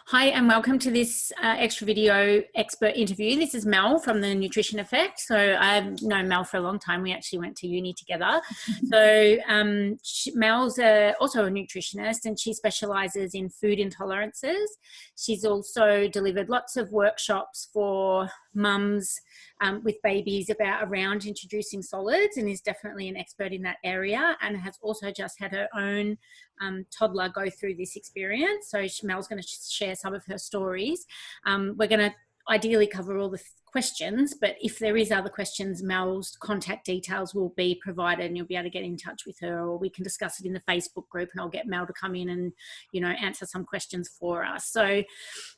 Hi, and welcome to this extra video expert interview. This is Mel from the Nutrition Effect. So I've known Mel for a long time. We actually went to uni together. So Mel's also a nutritionist, and she specialises in food intolerances. She's also delivered lots of workshops for mums with babies around introducing solids, and is definitely an expert in that area, and has also just had her own toddler go through this experience. So Mel's going to share some of her stories. We're going to ideally cover all the questions, but if there is other questions, Mel's contact details will be provided and you'll be able to get in touch with her, or we can discuss it in the Facebook group and I'll get Mel to come in and, answer some questions for us. So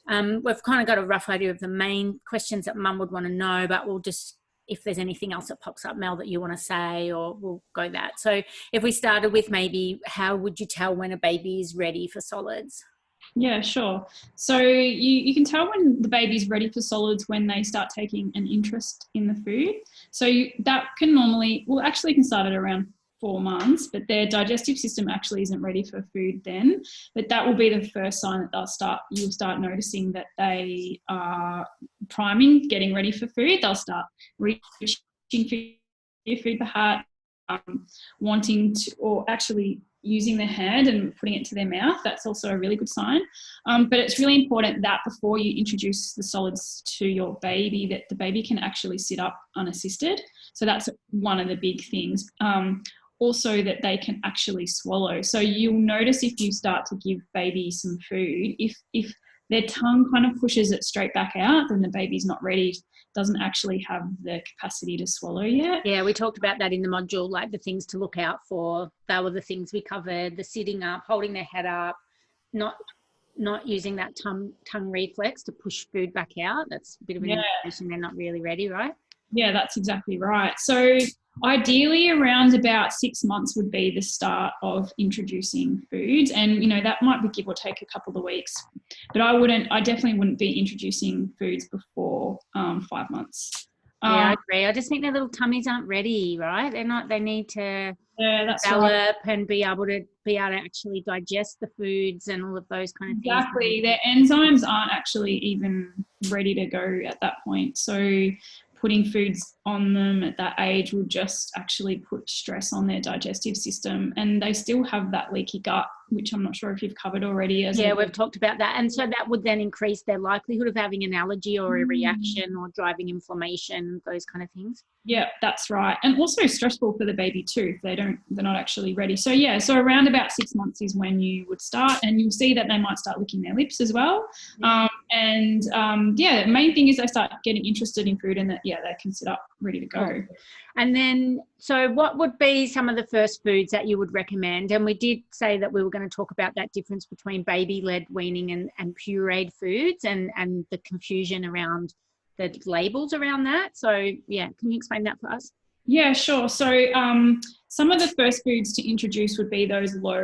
we've kind of got a rough idea of the main questions that Mum would want to know, but we'll just, if there's anything else that pops up, Mel, that you want to say, or we'll go that. So if we started with maybe, how would you tell when a baby is ready for solids? Yeah, sure. So you can tell when the baby's ready for solids when they start taking an interest in the food. So that can normally, actually can start at around 4 months, but their digestive system actually isn't ready for food then. But that will be the first sign that you'll start noticing that they are priming, getting ready for food. They'll start reaching for food perhaps, wanting to, or actually using their hand and putting it to their mouth. That's also a really good sign. But it's really important that before you introduce the solids to your baby, that the baby can actually sit up unassisted. So that's one of the big things. Also that they can actually swallow. So you'll notice if you start to give baby some food, if their tongue kind of pushes it straight back out, then the baby's not ready, doesn't actually have the capacity to swallow yet. Yeah, we talked about that in the module, like the things to look out for. They were the things we covered: the sitting up, holding their head up, not using that tongue reflex to push food back out. That's a bit of an indication they're not really ready, right? Yeah, that's exactly right. So ideally around about 6 months would be the start of introducing foods, and that might be give or take a couple of weeks, but I definitely wouldn't be introducing foods before 5 months. Yeah, I agree. I just think their little tummies aren't ready, right? They need to develop and be able to actually digest the foods and all of those kind of things. Exactly. Their enzymes aren't actually even ready to go at that point. So putting foods on them at that age will just actually put stress on their digestive system, and they still have that leaky gut, which I'm not sure if you've covered already. We've talked about that, and so that would then increase their likelihood of having an allergy or a reaction or driving inflammation, those kind of things. Yeah, that's right. And also stressful for the baby too if they're not actually ready. So around about 6 months is when you would start, and you'll see that they might start licking their lips as well. The main thing is they start getting interested in food, and that they can sit up ready to go. And then, so what would be some of the first foods that you would recommend? And we did say that we were going to talk about that difference between baby-led weaning and pureed foods, and the confusion around the labels around that. So can you explain that for us? Yeah, sure. So some of the first foods to introduce would be those low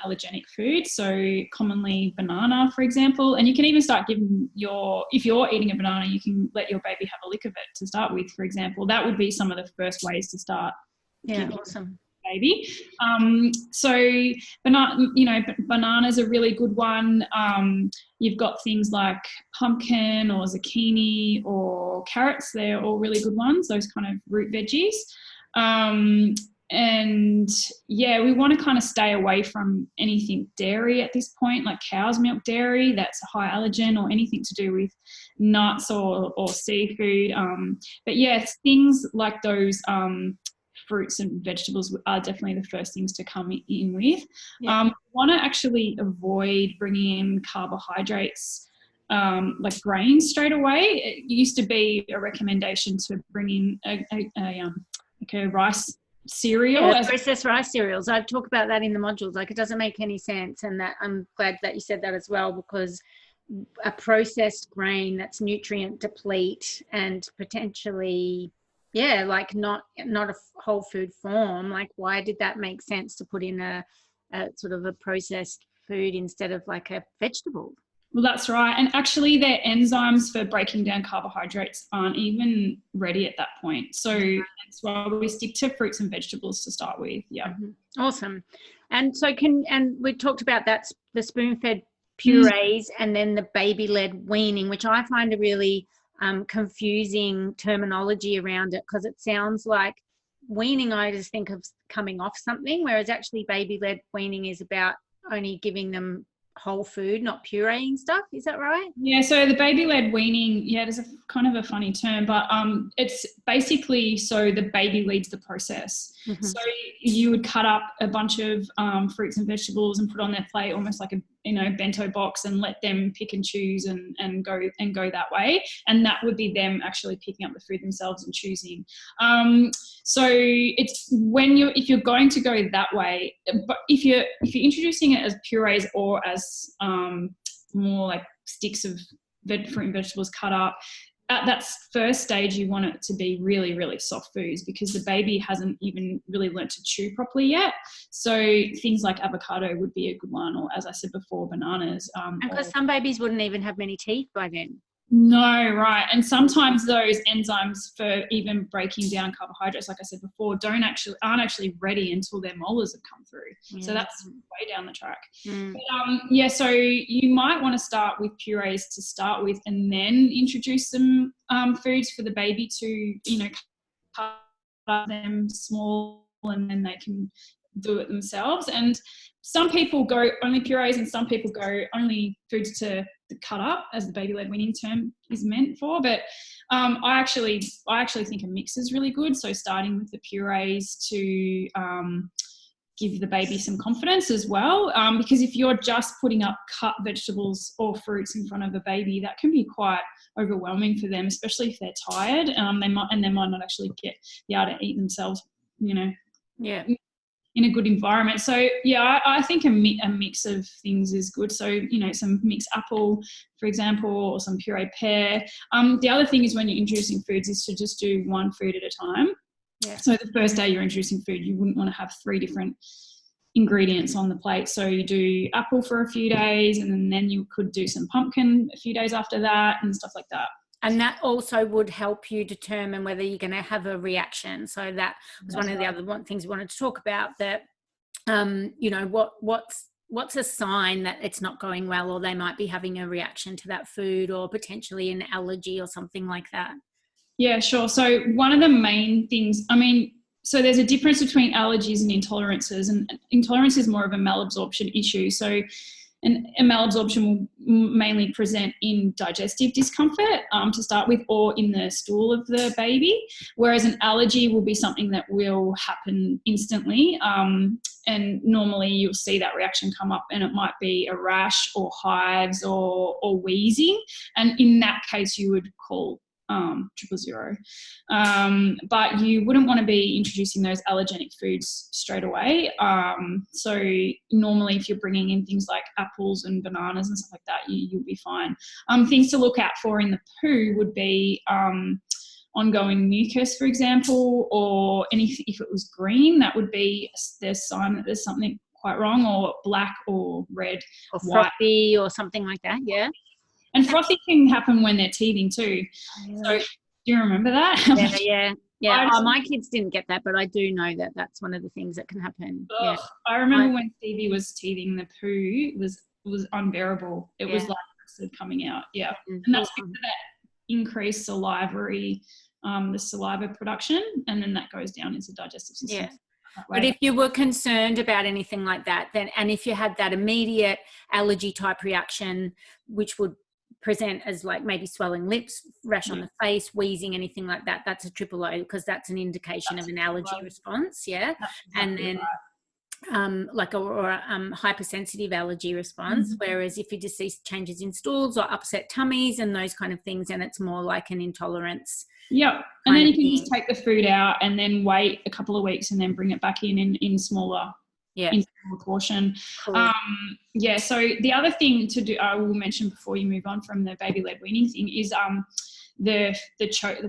allergenic foods. So commonly banana, for example, and you can even start giving if you're eating a banana, you can let your baby have a lick of it to start with, for example. That would be some of the first ways to start. Yeah, awesome. Baby. Banana's a really good one. You've got things like pumpkin or zucchini or carrots. They're all really good ones, those kind of root veggies. We want to kind of stay away from anything dairy at this point, like cow's milk dairy, that's a high allergen, or anything to do with nuts or seafood. Things like those fruits and vegetables are definitely the first things to come in with. Want to actually avoid bringing in carbohydrates like grains straight away. It used to be a recommendation to bring in a rice cereal. Processed rice cereals. I talk about that in the modules. Like, it doesn't make any sense, and that I'm glad that you said that as well, because a processed grain that's nutrient deplete and potentially not a whole food form. Like, why did that make sense to put in a sort of a processed food instead of like a vegetable? Well, that's right. And actually their enzymes for breaking down carbohydrates aren't even ready at that point. So that's why we stick to fruits and vegetables to start with. Yeah. Awesome. And so we talked about that, the spoon-fed purees, and then the baby-led weaning, which I find a really confusing terminology around it, because it sounds like weaning I just think of coming off something, whereas actually baby-led weaning is about only giving them whole food, not pureeing stuff. Is that right? Yeah, so the baby-led weaning, yeah, there's a kind of a funny term, but it's basically so the baby leads the process. Mm-hmm. So you would cut up a bunch of fruits and vegetables and put on their plate, almost like a bento box, and let them pick and choose and go that way. And that would be them actually picking up the food themselves and choosing. So it's if you're going to go that way, but if you're introducing it as purees or as more like sticks of fruit and vegetables cut up, at that first stage you want it to be really, really soft foods, because the baby hasn't even really learnt to chew properly yet. So things like avocado would be a good one, or as I said before, bananas. Because some babies wouldn't even have many teeth by then. No, right. And sometimes those enzymes for even breaking down carbohydrates, like I said before, aren't actually ready until their molars have come through. Yeah. So that's way down the track. But, so you might want to start with purees to start with, and then introduce some foods for the baby to, cut up them small, and then they can do it themselves. And some people go only purees, and some people go only foods to cut up, as the baby-led weaning term is meant for. But I actually think a mix is really good. So starting with the purees to give the baby some confidence as well, because if you're just putting up cut vegetables or fruits in front of a baby, that can be quite overwhelming for them, especially if they're tired. They might not actually be able to eat themselves, in a good environment. So yeah, I think a mix of things is good. So, some mixed apple, for example, or some pureed pear. The other thing is, when you're introducing foods, is to just do one food at a time. Yeah. So the first day you're introducing food, you wouldn't want to have 3 different ingredients on the plate. So you do apple for a few days, and then you could do some pumpkin a few days after that, and stuff like that. And that also would help you determine whether you're going to have a reaction. So that was one of the other things we wanted to talk about, that, what's a sign that it's not going well, or they might be having a reaction to that food, or potentially an allergy or something like that. Yeah, sure. So one of the main things, so there's a difference between allergies and intolerances, and intolerance is more of a malabsorption issue. So a malabsorption will mainly present in digestive discomfort to start with, or in the stool of the baby, whereas an allergy will be something that will happen instantly. And normally you'll see that reaction come up, and it might be a rash or hives or wheezing. And in that case, you would call 000. But you wouldn't want to be introducing those allergenic foods straight away. So normally if you're bringing in things like apples and bananas and stuff like that, you'll be fine. Things to look out for in the poo would be ongoing mucus, for example, or if it was green, that would be the sign that there's something quite wrong, or black or red or frothy or something like that. Yeah. And frothy can happen when they're teething too. So do you remember that? Yeah. My kids didn't get that, but I do know that that's one of the things that can happen. Yeah. I remember when Stevie was teething, the poo was unbearable. It was like acid coming out. Yeah. And that's because of that increased salivary, the saliva production, and then that goes down into the digestive system. Yeah. But if you were concerned about anything like that, then, and if you had that immediate allergy type reaction, which would present as like maybe swelling lips, rash on the face, wheezing, anything like that, that's a triple O, because that's an indication of an allergy response. Yeah. And then hypersensitive allergy response. Whereas if you just see changes in stools or upset tummies and those kind of things, then it's more like an intolerance. Yep. And then you can just take the food out and then wait a couple of weeks and then bring it back in smaller portion. Cool. So the other thing to do, I will mention before you move on from the baby-led weaning thing, is the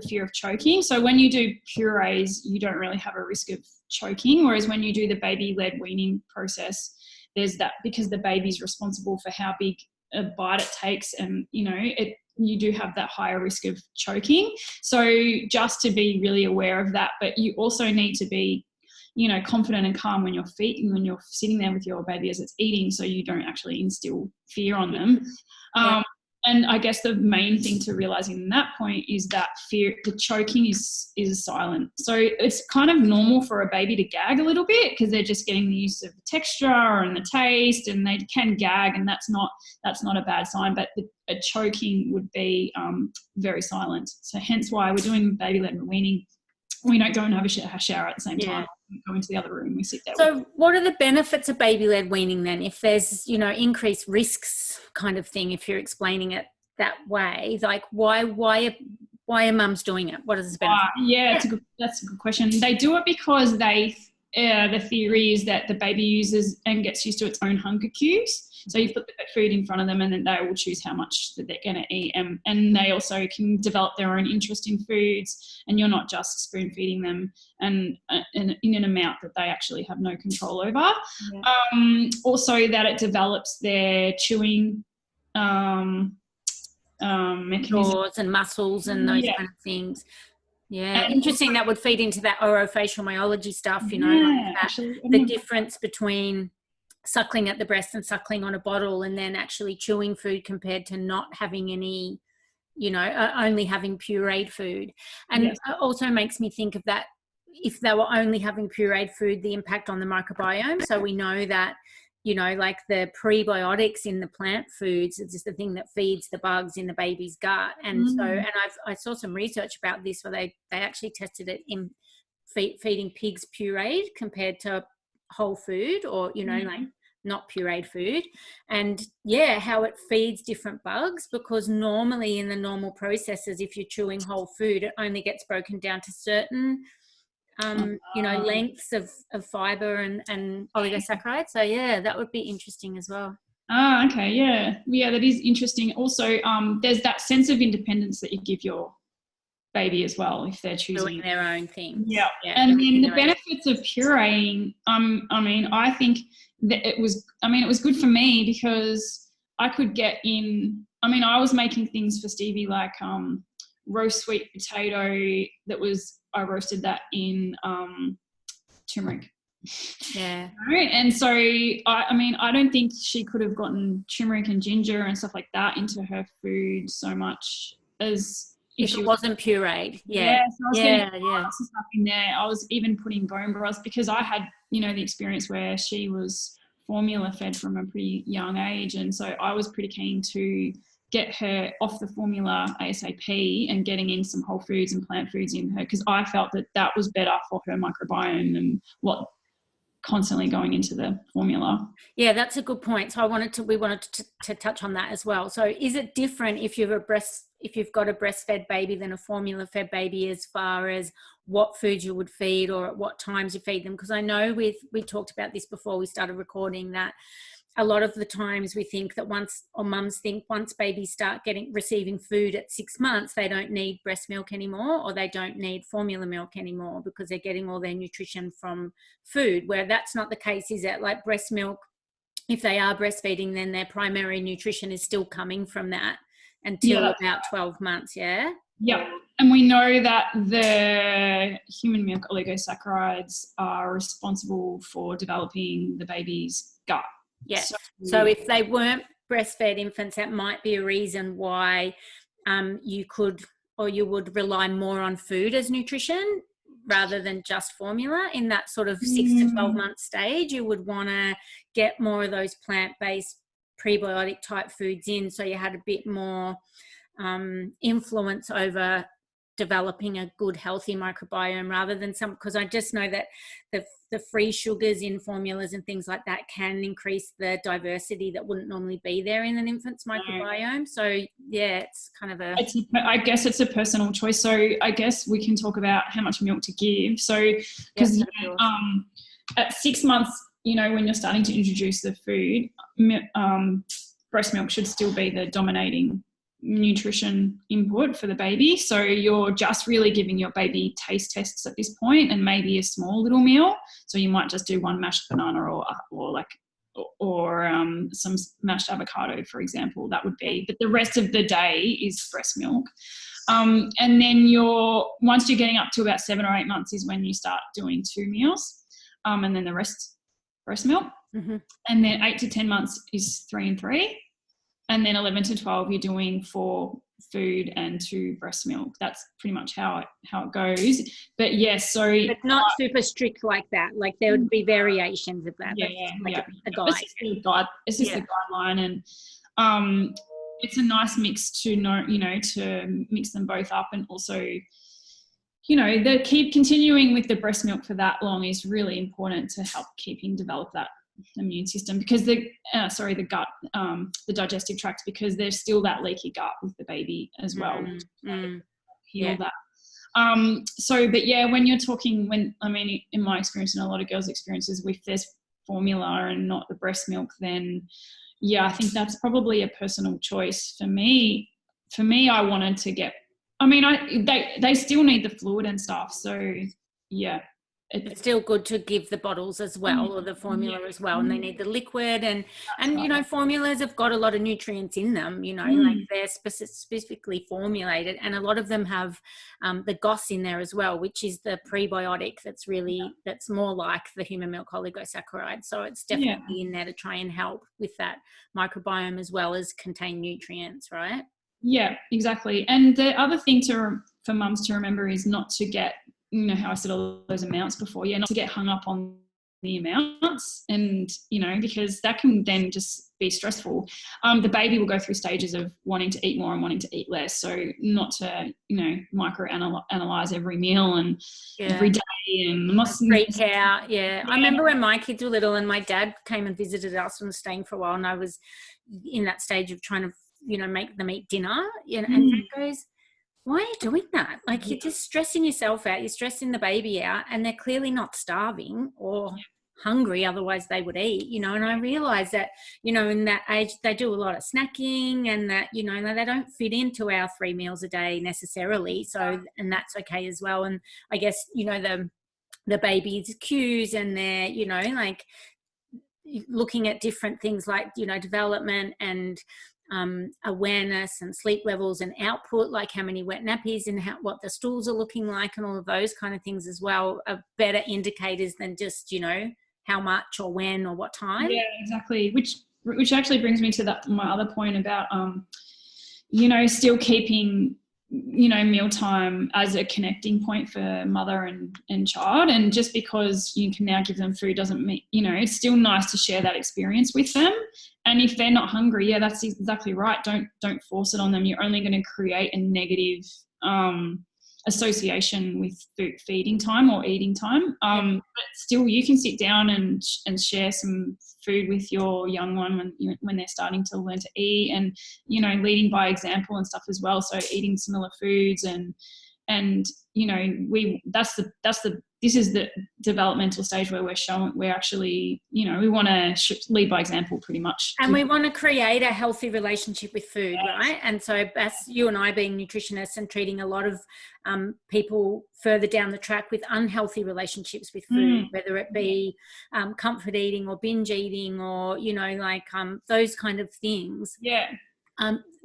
fear of choking. So when you do purees, you don't really have a risk of choking, whereas when you do the baby-led weaning process, there's that, because the baby's responsible for how big a bite it takes, and you do have that higher risk of choking. So just to be really aware of that, but you also need to be confident and calm when you're sitting there with your baby as it's eating, so you don't actually instill fear on them. And I guess the main thing to realize in that point is that fear, the choking is silent. So it's kind of normal for a baby to gag a little bit because they're just getting the use of the texture and the taste, and they can gag, and that's not a bad sign. But a choking would be very silent. So hence why we're doing baby-led weaning. We don't go and have a shower at the same time. We go into the other room, we sit there. So what are the benefits of baby-led weaning then, if there's, increased risks kind of thing, if you're explaining it that way? Like why are mums doing it? What is the benefit? That's a good question. They do it because the theory is that the baby uses and gets used to its own hunger cues. So you put the food in front of them and then they will choose how much that they're going to eat. And they also can develop their own interest in foods, and you're not just spoon feeding them and in an amount that they actually have no control over. Yeah. Also that it develops their chewing mechanism. Jaws and muscles and those kind of things. Yeah, interesting. That would feed into that orofacial myology stuff, the difference between suckling at the breast and suckling on a bottle, and then actually chewing food compared to not having any, only having pureed food. And it also makes me think of that, if they were only having pureed food, the impact on the microbiome. So we know that, like the prebiotics in the plant foods, it's just the thing that feeds the bugs in the baby's gut. And I saw some research about this where they actually tested it in feeding pigs pureed compared to whole food, or like not pureed food, and how it feeds different bugs, because normally in the normal processes, if you're chewing whole food, it only gets broken down to certain lengths of fiber and oligosaccharides. So that would be interesting as well. Okay. Yeah, that is interesting. Also, there's that sense of independence that you give your baby as well if they're choosing doing their own thing. Yeah. And then the benefits of pureeing, I think that it was good for me because I could get in. I was making things for Stevie like roast sweet potato I roasted that in turmeric. Yeah. And so I don't think she could have gotten turmeric and ginger and stuff like that into her food so much as if it wasn't pureed. So I was getting lots of stuff in there. I was even putting bone broths because I had, the experience where she was formula fed from a pretty young age. And so I was pretty keen to get her off the formula ASAP and getting in some whole foods and plant foods in her, because I felt that was better for her microbiome than what constantly going into the formula. Yeah, that's a good point. So we wanted to touch on that as well. So is it different if you've got a breastfed baby than a formula fed baby, as far as what foods you would feed or at what times you feed them? Because I know we talked about this before we started recording, that a lot of the times we think that mums think once babies start receiving food at 6 months, they don't need breast milk anymore, or they don't need formula milk anymore because they're getting all their nutrition from food, where that's not the case. Is that like breast milk, if they are breastfeeding, then their primary nutrition is still coming from that until about 12 months, yeah? Yeah, and we know that the human milk oligosaccharides are responsible for developing the baby's gut. Yes. So if they weren't breastfed infants, that might be a reason why you would rely more on food as nutrition rather than just formula in that sort of 6 to 12 month stage. You would want to get more of those plant-based prebiotic type foods in, so you had a bit more influence over developing a good healthy microbiome, rather than because I just know that the free sugars in formulas and things like that can increase the diversity that wouldn't normally be there in an infant's microbiome. So it's kind of I guess it's a personal choice. So I guess we can talk about how much milk to give. So because at 6 months, when you're starting to introduce the food, breast milk should still be the dominating nutrition input for the baby. So you're just really giving your baby taste tests at this point, and maybe a small little meal. So you might just do one mashed banana or some mashed avocado, for example. That would be, but the rest of the day is breast milk. And then once you're getting up to about 7 or 8 months is when you start doing 2 meals. and then the rest breast milk. Mm-hmm. And then 8 to 10 months is 3 and 3. And then 11 to 12, you're doing 4 food and 2 breast milk. That's pretty much how it goes. But yes, so it's not super strict like that. Like there would be variations of that. Yeah, like yeah. a guide. It's just the guide. It's just the guideline, and it's a nice mix to know, to mix them both up, and also, the keep continuing with the breast milk for that long is really important to help keeping develop that immune system, because the gut, the digestive tract, because there's still that leaky gut with the baby as well. Heal that. But yeah, when you're talking, in my experience and a lot of girls' experiences, if there's formula and not the breast milk, then yeah, I think that's probably a personal choice. For me, I wanted to get, they still need the fluid and stuff. So yeah. It's still good to give the bottles as well, or the formula as well, and they need the liquid, and formulas have got a lot of nutrients in them, like they're specifically formulated, and a lot of them have the GOS in there as well, which is the prebiotic that's more like the human milk oligosaccharide. So it's definitely in there to try and help with that microbiome as well as contain nutrients, right? Yeah, exactly. And the other thing for mums to remember is not to get, how I said all those amounts before, not to get hung up on the amounts, and, because that can then just be stressful. The baby will go through stages of wanting to eat more and wanting to eat less. So not to, microanalyze every meal and every day and freak out. Yeah. I remember when my kids were little and my dad came and visited us and was staying for a while, and I was in that stage of trying to, make them eat dinner, and Dad goes, why are you doing that? Like, you're just stressing yourself out. You're stressing the baby out, and they're clearly not starving or hungry. Otherwise they would eat, and I realized that, in that age, they do a lot of snacking, and that, they don't fit into our 3 meals a day necessarily. So, and that's okay as well. And I guess, the baby's cues, and they're, like looking at different things like, development and awareness and sleep levels and output, like how many wet nappies and what the stools are looking like, and all of those kind of things as well are better indicators than just, how much or when or what time. Yeah, exactly. Which actually brings me to my other point about, still keeping, mealtime as a connecting point for mother and child. And just because you can now give them food doesn't mean, it's still nice to share that experience with them. And if they're not hungry, that's exactly right. Don't force it on them. You're only going to create a negative association with feeding time or eating time. But still, you can sit down and share some food with your young one when they're starting to learn to eat, and leading by example and stuff as well. So eating similar foods and this is the developmental stage where we're actually, we want to lead by example pretty much. And we want to create a healthy relationship with food, right? And so as you and I being nutritionists and treating a lot of people further down the track with unhealthy relationships with food, whether it be comfort eating or binge eating or, those kind of things. Yeah.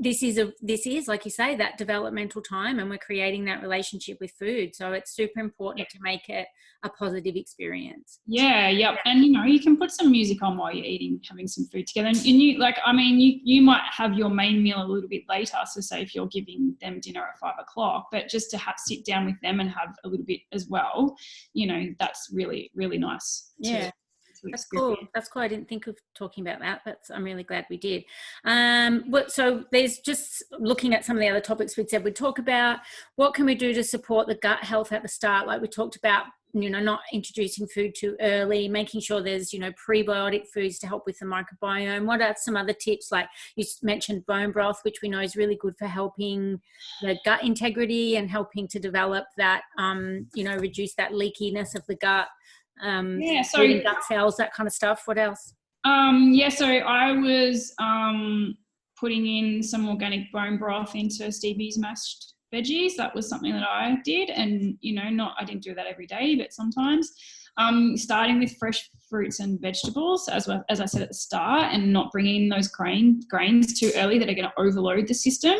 This is like you say, that developmental time, and we're creating that relationship with food, so it's super important to make it a positive experience. And you can put some music on while you're eating, having some food together, and you might have your main meal a little bit later, so say if you're giving them dinner at 5 o'clock, but just to sit down with them and have a little bit as well, that's really, really nice. That's cool. I didn't think of talking about that, but I'm really glad we did. So there's just looking at some of the other topics we'd said we'd talk about. What can we do to support the gut health at the start? Like we talked about, not introducing food too early, making sure there's, prebiotic foods to help with the microbiome. What are some other tips? Like you mentioned bone broth, which we know is really good for helping the gut integrity and helping to develop that, reduce that leakiness of the gut. So gut cells, that kind of stuff. What else? So I was putting in some organic bone broth into Stevie's mashed veggies. That was something that I did, and I didn't do that every day, but sometimes starting with fresh fruits and vegetables, as well as I said at the start, and not bringing in those grains too early that are going to overload the system.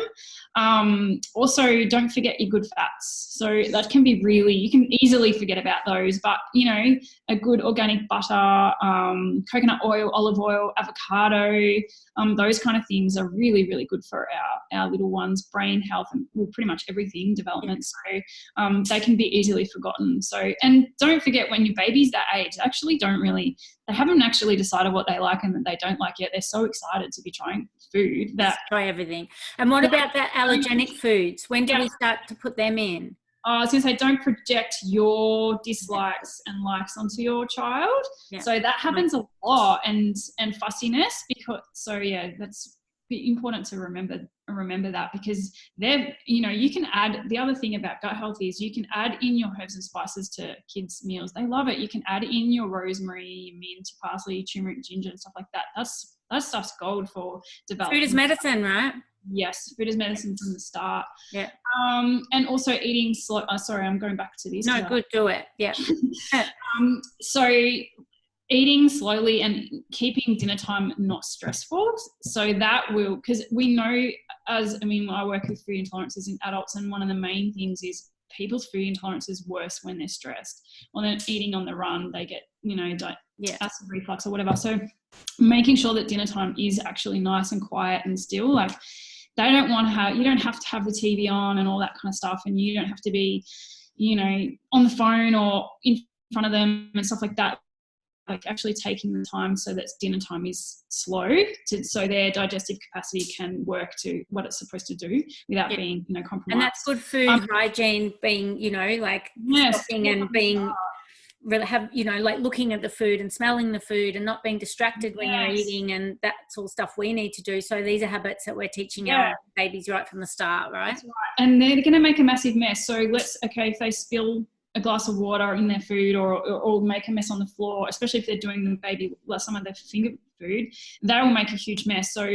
Also, don't forget your good fats. So that can be you can easily forget about those, but a good organic butter, coconut oil, olive oil, avocado, those kind of things are really, really good for our little ones' brain health and pretty much everything development. So they can be easily forgotten. So, and don't forget, when your baby's that age, they haven't actually decided what they like and that they don't like yet. They're so excited to be trying food that try everything. And what about the allergenic foods? When do we start to put them in? I was going to say, don't project your dislikes and likes onto your child. Yeah. So that happens a lot, and fussiness, that's important to remember that, because you can add, the other thing about gut health is you can add in your herbs and spices to kids' meals. They love it. You can add in your rosemary, mint, parsley, turmeric, ginger and stuff like that. That stuff's gold for development. Food is medicine, right? Yes, food is medicine from the start. Yeah. And also eating slow. Sorry, I'm going back to this. No, good, do it. Yeah. So eating slowly and keeping dinner time not stressful. So that will, because we know I work with food intolerances in adults, and one of the main things is people's food intolerance is worse when they're stressed. When they're eating on the run, they get, acid reflux or whatever. So making sure that dinner time is actually nice and quiet and still, like you don't have to have the TV on and all that kind of stuff. And you don't have to be, on the phone or in front of them and stuff like that. Like actually taking the time so that dinner time is slow, so their digestive capacity can work to what it's supposed to do without being, compromised. And that's good food hygiene, being, stopping and being really like looking at the food and smelling the food and not being distracted when you're eating, and that's all stuff we need to do. So these are habits that we're teaching our babies right from the start, right? That's right. And they're going to make a massive mess. So if they spill a glass of water in their food or make a mess on the floor, especially if they're doing the baby some of their finger food, that will make a huge mess. So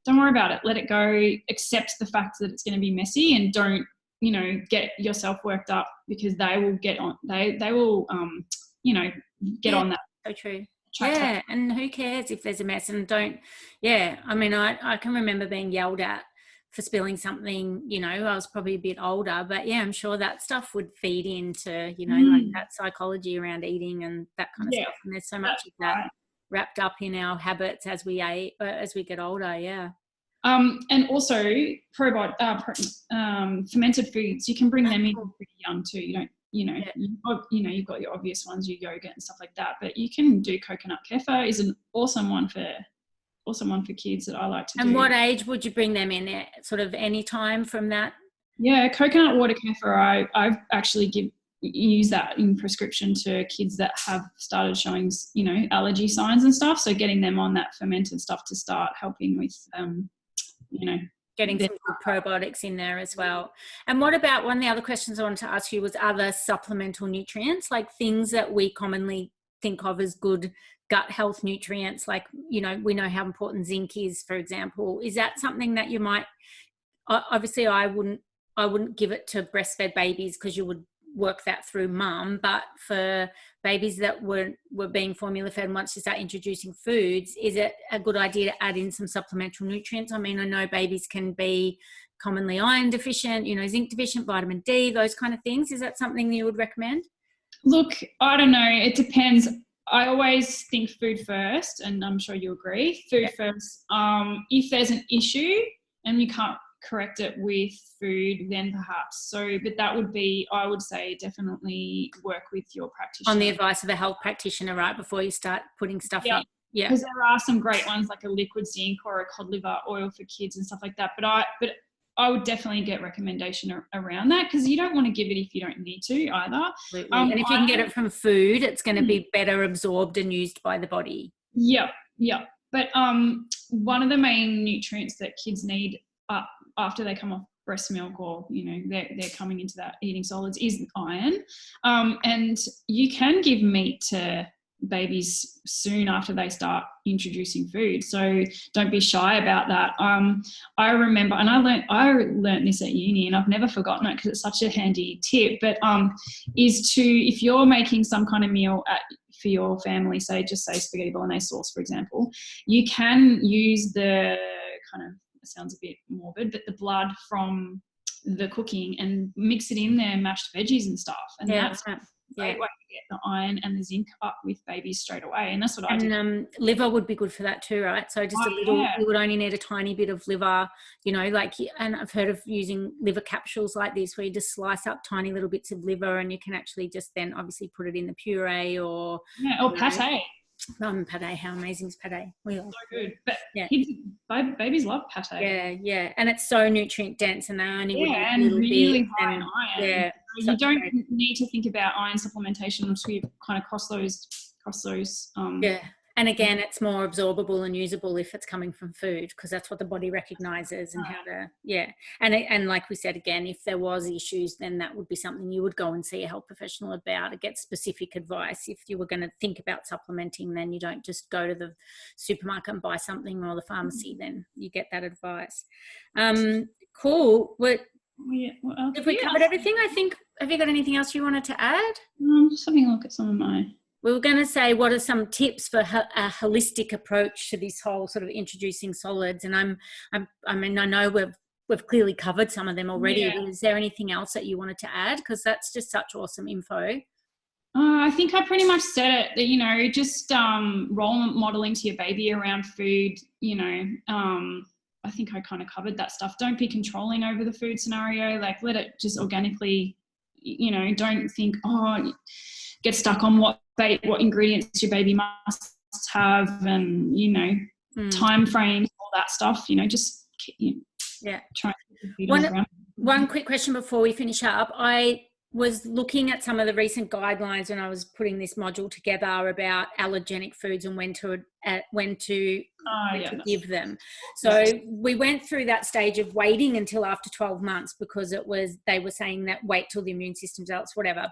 don't worry about it. Let it go. Accept the fact that it's going to be messy, and don't, get yourself worked up, because they will get on. They will, get on that. So true. Yeah, and who cares if there's a mess? And don't. Yeah, I mean, I can remember being yelled at for spilling something, I was probably a bit older, but I'm sure that stuff would feed into, like that psychology around eating and that kind of stuff. And there's so much of that wrapped up in our habits as we get older. Yeah. And also fermented foods, you can bring them in pretty young too. You've got your obvious ones, your yogurt and stuff like that, but you can do coconut kefir is an awesome one for kids that I like to do. And what age would you bring them in at? Sort of any time from that? Yeah, coconut water kefir, I've actually use that in prescription to kids that have started showing, allergy signs and stuff. So getting them on that fermented stuff to start helping with, getting some good probiotics in there as well. And what about, one of the other questions I wanted to ask you was other supplemental nutrients, like things that we commonly think of as good gut health nutrients, like, we know how important zinc is, for example. Is that something that you might, obviously I wouldn't give it to breastfed babies because you would work that through mum, but for babies that were being formula fed, and once you start introducing foods, is it a good idea to add in some supplemental nutrients? I mean, I know babies can be commonly iron deficient, zinc deficient, vitamin D, those kind of things. Is that something you would recommend? Look, I don't know. It depends. I always think food first, and I'm sure you agree, food first. If there's an issue and you can't correct it with food, then perhaps. But that would be, I would say, definitely work with your practitioner. On the advice of a health practitioner, right, before you start putting stuff in. Yeah. Because there are some great ones like a liquid zinc or a cod liver oil for kids and stuff like that. But I would definitely get recommendation around that, because you don't want to give it if you don't need to either. Absolutely. And if you can get it from food, it's going to be better absorbed and used by the body. Yeah. But one of the main nutrients that kids need after they come off breast milk, or they're coming into that eating solids, is iron. And you can give meat to babies soon after they start introducing food, so don't be shy about that. I remember, and I learned this at uni, and I've never forgotten it because it's such a handy tip, but is to, if you're making some kind of meal for your family, say spaghetti bolognese sauce, for example, you can use the kind of, it sounds a bit morbid, but the blood from the cooking and mix it in there, mashed veggies and stuff. And that's right. a great way to get the iron and the zinc up with babies straight away. And that's what I do. And liver would be good for that too, right? So just a little, you would only need a tiny bit of liver, you know, like, and I've heard of using liver capsules like this where you just slice up tiny little bits of liver and you can actually just then obviously put it in the puree or pate. Pate, how amazing is pate? So good. But kids, babies love pate. Yeah. And it's so nutrient dense and they only would need and a little really bit. high in iron. Yeah. So you don't need to think about iron supplementation until you kind of cross those. And again, it's more absorbable and usable if it's coming from food, because that's what the body recognizes and how to, And like we said, again, if there was issues, then that would be something you would go and see a health professional about to get specific advice. If you were going to think about supplementing, then you don't just go to the supermarket and buy something or the pharmacy, then you get that advice. Cool. What else? Have we covered everything? I think, have you got anything else you wanted to add? I'm just having a look at some of my... We were going to say, what are some tips for a holistic approach to this whole sort of introducing solids? And I mean, I know we've clearly covered some of them already. But is there anything else that you wanted to add? Because that's just such awesome info. I think I pretty much said it, that, you know, just role modeling to your baby around food, you know, I think I kind of covered that stuff. Don't be controlling over the food scenario. Like, let it just organically, you know, don't think, get stuck on what ingredients your baby must have and, you know, time frames, all that stuff, you know, just try and keep one quick question before we finish up. I was looking at some of the recent guidelines when I was putting this module together about allergenic foods and when to give them. So we went through that stage of waiting until after 12 months because they were saying that wait till the immune system develops, whatever.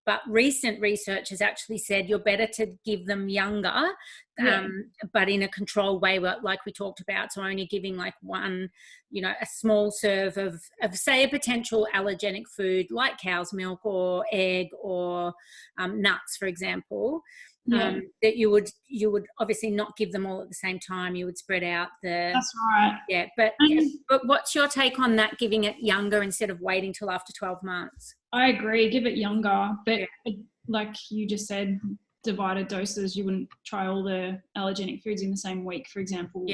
But recent research has actually said you're better to give them younger, but in a controlled way, like we talked about. So only giving like one, you know, a small serve of say a potential allergenic food like cow's milk or egg or nuts, for example. That you would obviously not give them all at the same time. You would spread out the. That's right. Yeah, but what's your take on that? Giving it younger instead of waiting till after 12 months. I agree. Give it younger, but like you just said, divided doses. You wouldn't try all the allergenic foods in the same week, for example.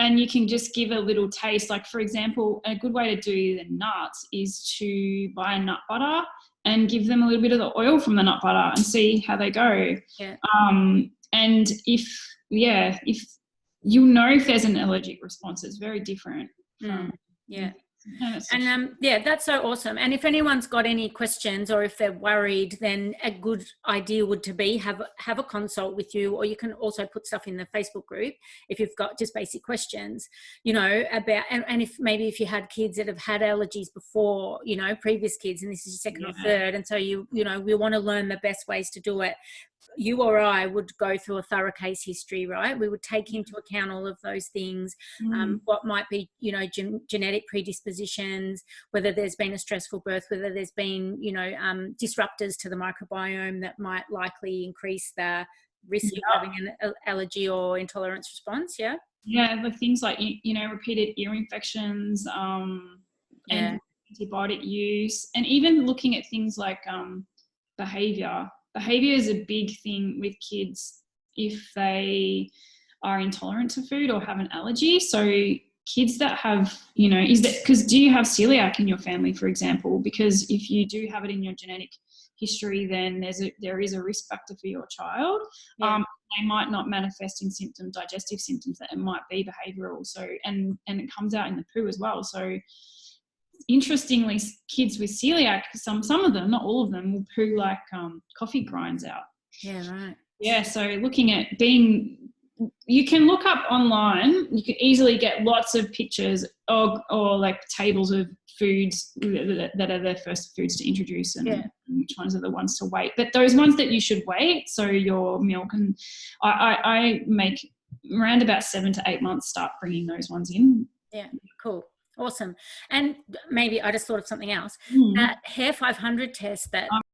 And you can just give a little taste. Like, for example, a good way to do the nuts is to buy a nut butter and give them a little bit of the oil from the nut butter and see how they go. And if you'll know if there's an allergic response, it's very different from And that's so awesome. And if anyone's got any questions or if they're worried, then a good idea would to be have a consult with you, or you can also put stuff in the Facebook group if you've got just basic questions, you know, about and if you had kids that have had allergies before, you know, previous kids, and this is your second or third, and so you know we want to learn the best ways to do it. You or I would go through a thorough case history, right? We would take into account all of those things, what might be, you know, genetic predispositions, whether there's been a stressful birth, whether there's been, you know, disruptors to the microbiome that might likely increase the risk of having an allergy or intolerance response. Like things like, you know, repeated ear infections, and antibiotic use, and even looking at things like behavior. Behavior is a big thing with kids if they are intolerant to food or have an allergy. So kids that have, you know, do you have celiac in your family, for example? Because if you do have it in your genetic history, then there is a risk factor for your child. They might not manifest in symptoms, digestive symptoms, that it might be behavioural. So, and it comes out in the poo as well. So interestingly, kids with celiac, some of them, not all of them, will poo like coffee grinds out. So looking at you can look up online, you can easily get lots of pictures or like tables of foods that are the first foods to introduce and which ones are the ones to wait. But those ones that you should wait, so your milk, and I make around about 7 to 8 months start bringing those ones in. Cool. Awesome. And maybe I just thought of something else. That Hair 500 test that